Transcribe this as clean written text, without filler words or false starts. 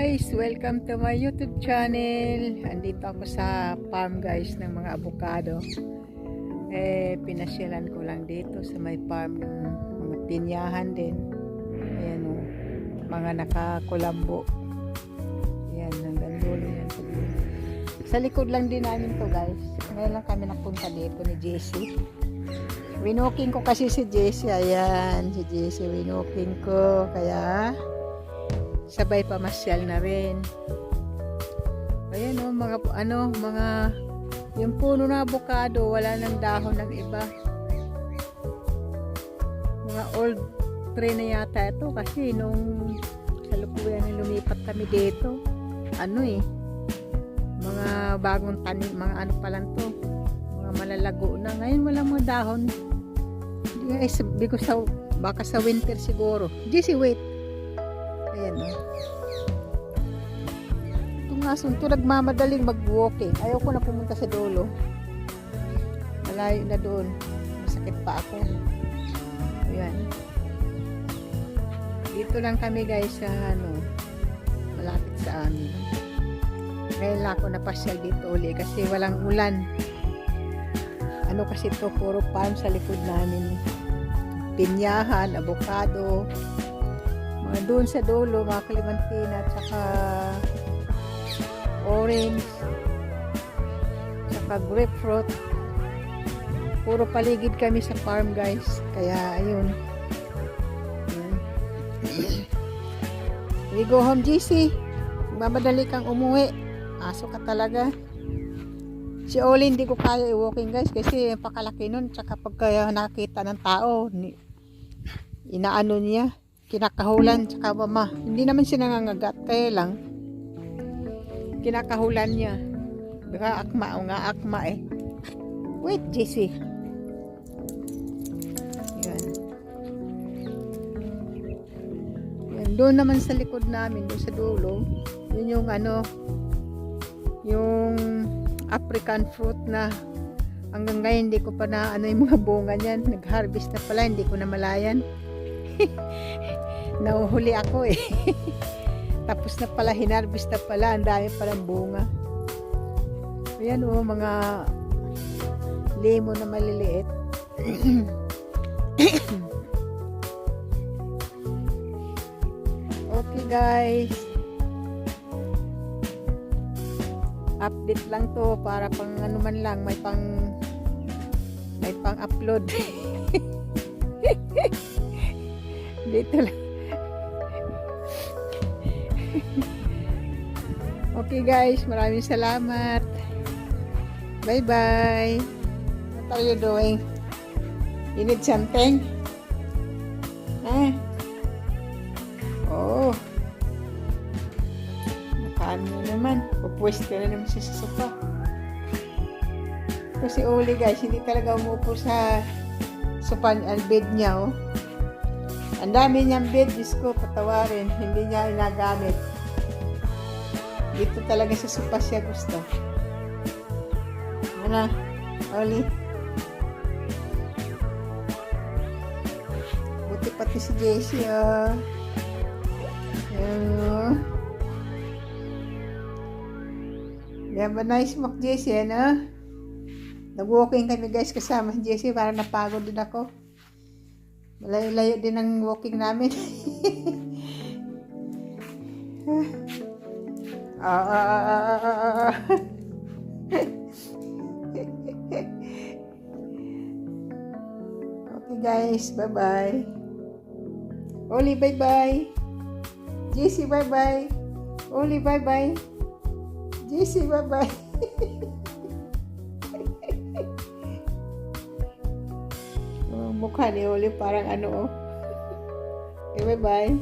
guys! Welcome to my YouTube channel. Andito ako sa farm guys ng mga avocado. Pinasyalan ko lang dito sa may farm ng mga pinyahan din. Ayan o, mga nakakulambo. Ayan, hanggang dulo yan. Sa likod lang din namin to guys. Ngayon lang kami napunta dito ni Jessie. Winoking ko kasi si Jessie. Ayan, si Jessie winoking ko. Kaya sabay pamasyal na rin. Ayan o, mga yung puno na avocado, wala nang dahon ng iba. Mga old tree na yata ito kasi nung salukuyan na lumipat kami dito, mga bagong tanim, mga pa lang to, mga malalago na. Ngayon walang mga dahon. Sabi ko baka sa winter siguro. Jesse, wait. Ayan o. Ito nga, sunto nagmamadaling mag-walking. Ayaw ko na pumunta sa dulo. Malayo na doon. Masakit pa ako. Ayan. Dito lang kami guys sa malapit sa amin. Ngayon lang ako napasyal dito uli kasi walang ulan. Kasi ito, puro farm sa likod namin. Pinyahan, avocado, doon sa dulo, mga clementina at saka orange saka grapefruit. Puro paligid kami sa farm guys, kaya ayun. We go home, GC. Mamadali kang umuwi, aso ka talaga. Si Oli hindi ko kaya i-walking guys kasi pakalaki nun, tsaka pagka nakita ng tao inaano niya, kinakahulan, tsaka mama. Hindi naman siya nangangagat, kaya lang kinakahulan niya. Baka akma eh. Wait, JC. Yan. Yan. Doon naman sa likod namin, doon sa dulo, yun yung yung African fruit na hanggang ngayon hindi ko pa na yung mga bunga niyan. Nag-harvest na pala, hindi ko na malayan. Nahuhuli ako eh. Tapos na pala, hinarvest na pala, ang dami palang bunga. Ayan o, mga lemon na maliliit. Okay guys, update lang to para pang man lang, may pang upload. Dito lang. Okay guys, maraming salamat. Bye bye. What are you doing? You need something? Oh, nakaan mo naman. Pupwesto na naman siya sa sofa. Ito si Oli guys, hindi talaga umupo sa sofa ang bed niya oh. Ang dami niyang bed, Diyos ko, patawarin. Hindi niya inagamit. Dito talaga sa sofa siya gusto. Ano, Oli? Buti pati si Jessie, oh. Ayan, you have a nice walk, Jessie, ano? Nag-walking kami guys kasama si Jessie, parang napagod din ako. Malayo-layo din ang walking namin. Okay guys, bye-bye. Oli, bye-bye. Jessie, bye-bye. Oli, bye-bye. Jessie, bye-bye. Mukha ni Oli parang Okay, bye-bye.